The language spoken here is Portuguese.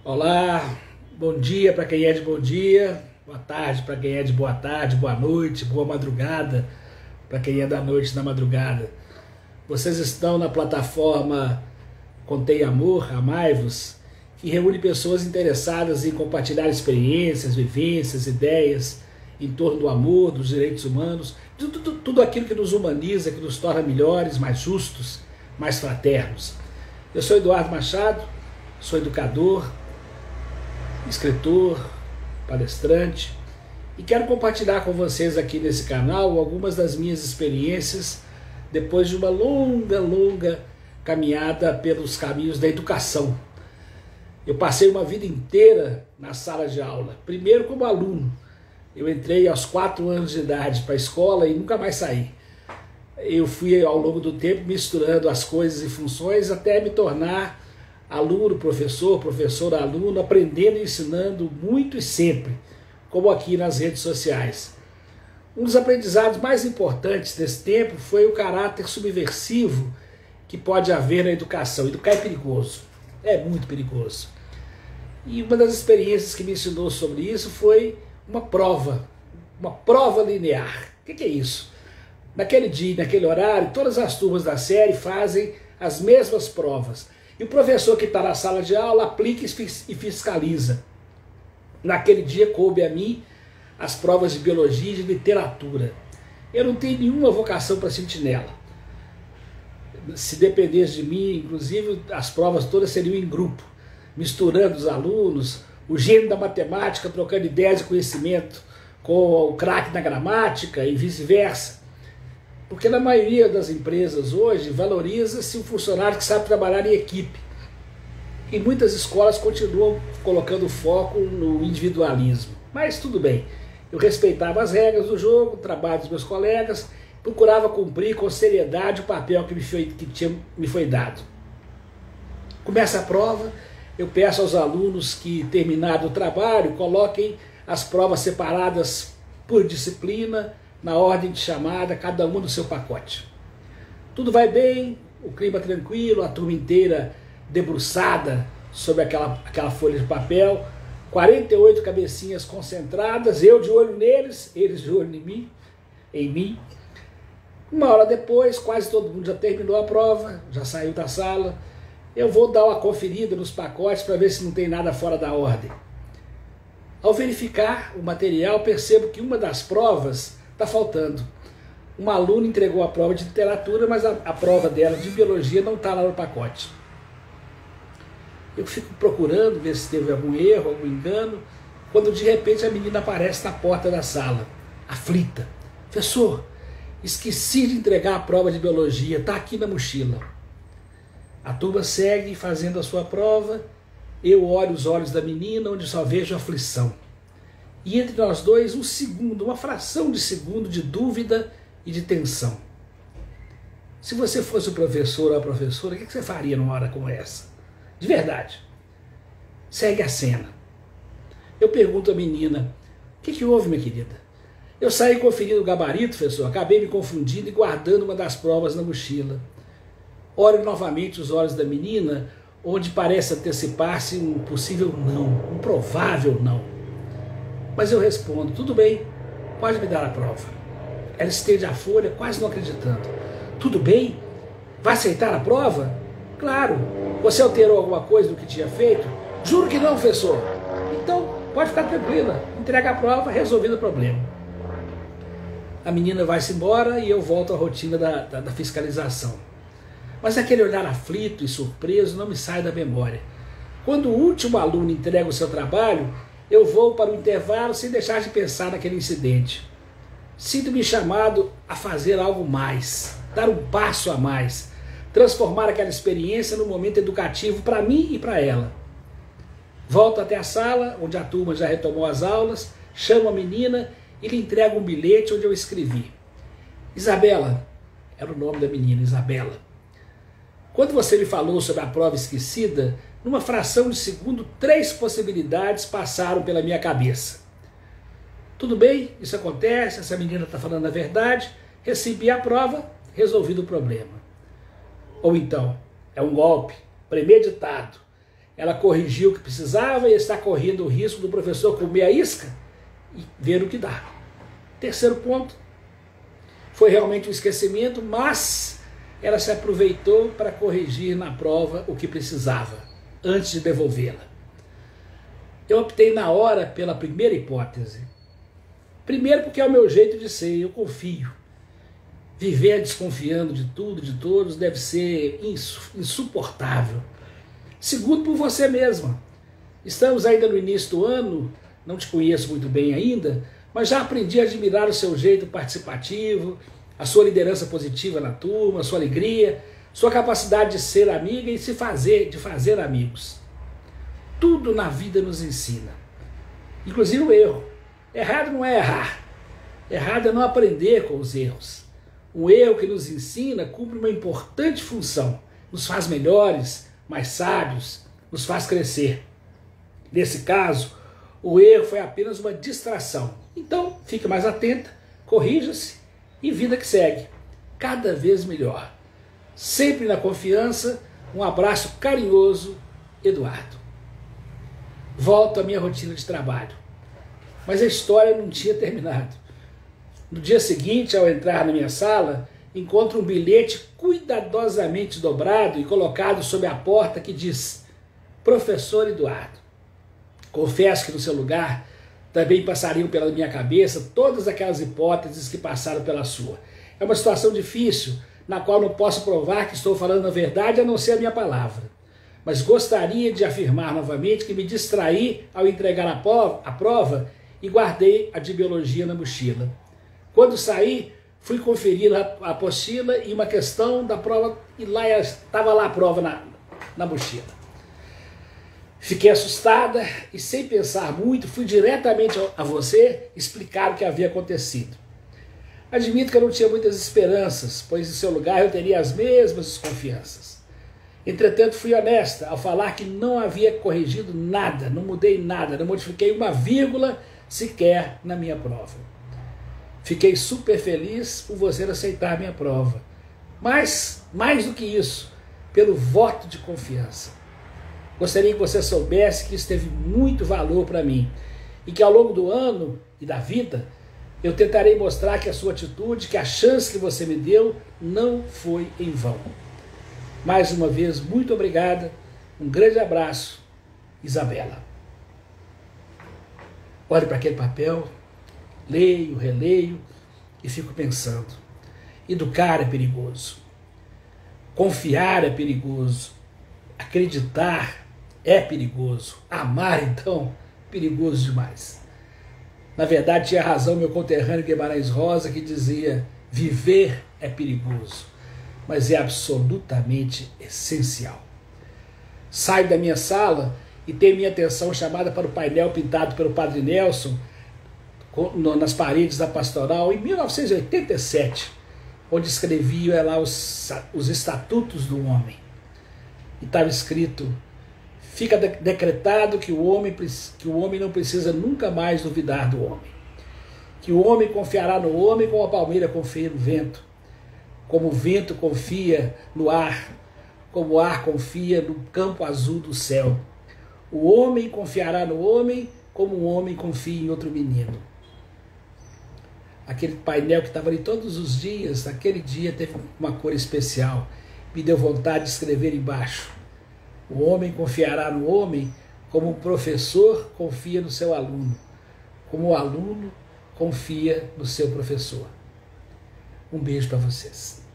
Olá, bom dia para quem é de bom dia, boa tarde para quem é de boa tarde, boa noite, boa madrugada para quem é da noite na madrugada. Vocês estão na plataforma Contém Amor, Amai-vos, que reúne pessoas interessadas em compartilhar experiências, vivências, ideias em torno do amor, dos direitos humanos, de tudo aquilo que nos humaniza, que nos torna melhores, mais justos, mais fraternos. Eu sou Eduardo Machado, sou educador, escritor, palestrante, e quero compartilhar com vocês aqui nesse canal algumas das minhas experiências depois de uma longa caminhada pelos caminhos da educação. Eu passei uma vida inteira na sala de aula, primeiro como aluno. Eu entrei aos 4 anos de idade para a escola e nunca mais saí. Eu fui ao longo do tempo misturando as coisas e funções até me tornar aluno, professor, aluno, aprendendo e ensinando muito e sempre, como aqui nas redes sociais. Um dos aprendizados mais importantes desse tempo foi o caráter subversivo que pode haver na educação. Educar é perigoso, é muito perigoso. E uma das experiências que me ensinou sobre isso foi uma prova linear. O que é isso? Naquele dia, naquele horário, todas as turmas da série fazem as mesmas provas. E o professor que está na sala de aula aplica e fiscaliza. Naquele dia coube a mim as provas de biologia e de literatura. Eu não tenho nenhuma vocação para sentinela. Se dependesse de mim, inclusive, as provas todas seriam em grupo, misturando os alunos, o gênio da matemática trocando ideias de conhecimento com o craque na gramática e vice-versa. Porque na maioria das empresas hoje valoriza-se o funcionário que sabe trabalhar em equipe. E muitas escolas continuam colocando foco no individualismo. Mas tudo bem, eu respeitava as regras do jogo, o trabalho dos meus colegas, procurava cumprir com seriedade o papel que me foi dado. Começa a prova, eu peço aos alunos que, terminado o trabalho, coloquem as provas separadas por disciplina, na ordem de chamada, cada um no seu pacote. Tudo vai bem, o clima tranquilo, a turma inteira debruçada sobre aquela folha de papel, 48 cabecinhas concentradas, eu de olho neles, eles de olho em mim. Uma hora depois, quase todo mundo já terminou a prova, já saiu da sala. Eu vou dar uma conferida nos pacotes para ver se não tem nada fora da ordem. Ao verificar o material, percebo que uma das provas está faltando. Uma aluna entregou a prova de literatura, mas a prova dela de biologia não está lá no pacote. Eu fico procurando ver se teve algum erro, algum engano, quando de repente a menina aparece na porta da sala, aflita. Professor, esqueci de entregar a prova de biologia, está aqui na mochila. A turma segue fazendo a sua prova, eu olho os olhos da menina, onde só vejo aflição. E entre nós dois, um segundo, uma fração de segundo de dúvida e de tensão. Se você fosse o professor ou a professora, o que você faria numa hora como essa? De verdade. Segue a cena. Eu pergunto à menina, o que houve, minha querida? Eu saí conferindo o gabarito, professor, acabei me confundindo e guardando uma das provas na mochila. Olho novamente os olhos da menina, onde parece antecipar-se um possível não, um provável não. Mas eu respondo, tudo bem, pode me dar a prova. Ela estende a folha, quase não acreditando. Tudo bem? Vai aceitar a prova? Claro. Você alterou alguma coisa do que tinha feito? Juro que não, professor. Então, pode ficar tranquila. Entrega a prova, resolvido o problema. A menina vai-se embora e eu volto à rotina da fiscalização. Mas aquele olhar aflito e surpreso não me sai da memória. Quando o último aluno entrega o seu trabalho, eu vou para o intervalo sem deixar de pensar naquele incidente. Sinto-me chamado a fazer algo mais, dar um passo a mais, transformar aquela experiência num momento educativo para mim e para ela. Volto até a sala, onde a turma já retomou as aulas, chamo a menina e lhe entrego um bilhete onde eu escrevi. Isabela, era o nome da menina, Isabela. Quando você me falou sobre a prova esquecida, numa fração de segundo, 3 possibilidades passaram pela minha cabeça. Tudo bem, isso acontece, essa menina está falando a verdade, recebi a prova, resolvido o problema. Ou então, é um golpe premeditado, ela corrigiu o que precisava e está correndo o risco do professor comer a isca e ver o que dá. Terceiro ponto, foi realmente um esquecimento, mas ela se aproveitou para corrigir na prova o que precisava, antes de devolvê-la. Eu optei na hora pela primeira hipótese. Primeiro porque é o meu jeito de ser, eu confio. Viver desconfiando de tudo, de todos, deve ser insuportável. Segundo, por você mesma. Estamos ainda no início do ano, não te conheço muito bem ainda, mas já aprendi a admirar o seu jeito participativo, a sua liderança positiva na turma, a sua alegria, sua capacidade de ser amiga e de fazer amigos. Tudo na vida nos ensina, inclusive o erro. Errado não é errar, errado é não aprender com os erros. Um erro que nos ensina cumpre uma importante função, nos faz melhores, mais sábios, nos faz crescer. Nesse caso, o erro foi apenas uma distração. Então, fique mais atenta, corrija-se e vida que segue, cada vez melhor. Sempre na confiança, um abraço carinhoso, Eduardo. Volto à minha rotina de trabalho. Mas a história não tinha terminado. No dia seguinte, ao entrar na minha sala, encontro um bilhete cuidadosamente dobrado e colocado sob a porta que diz: Professor Eduardo. Confesso que no seu lugar também passariam pela minha cabeça todas aquelas hipóteses que passaram pela sua. É uma situação difícil, na qual não posso provar que estou falando a verdade a não ser a minha palavra. Mas gostaria de afirmar novamente que me distraí ao entregar a prova e guardei a de biologia na mochila. Quando saí, fui conferir a apostila e uma questão da prova, e lá estava lá a prova na mochila. Fiquei assustada e, sem pensar muito, fui diretamente a você explicar o que havia acontecido. Admito que eu não tinha muitas esperanças, pois em seu lugar eu teria as mesmas desconfianças. Entretanto, fui honesta ao falar que não havia corrigido nada, não mudei nada, não modifiquei uma vírgula sequer na minha prova. Fiquei super feliz por você aceitar minha prova. Mas, mais do que isso, pelo voto de confiança. Gostaria que você soubesse que isso teve muito valor para mim e que ao longo do ano e da vida eu tentarei mostrar que a sua atitude, que a chance que você me deu não foi em vão. Mais uma vez, muito obrigada, um grande abraço, Isabela. Olho para aquele papel, leio, releio e fico pensando. Educar é perigoso, confiar é perigoso, acreditar é perigoso, amar então, perigoso demais. Na verdade tinha razão meu conterrâneo Guimarães Rosa que dizia: viver é perigoso, mas é absolutamente essencial. Saio da minha sala e tenho minha atenção chamada para o painel pintado pelo Padre Nelson nas paredes da pastoral em 1987, onde escrevia lá os estatutos do homem. E estava escrito: fica decretado que o homem não precisa nunca mais duvidar do homem. Que o homem confiará no homem como a palmeira confia no vento. Como o vento confia no ar, como o ar confia no campo azul do céu. O homem confiará no homem como o homem confia em outro menino. Aquele painel que estava ali todos os dias, naquele dia teve uma cor especial. Me deu vontade de escrever embaixo: o homem confiará no homem como o professor confia no seu aluno, como o aluno confia no seu professor. Um beijo para vocês.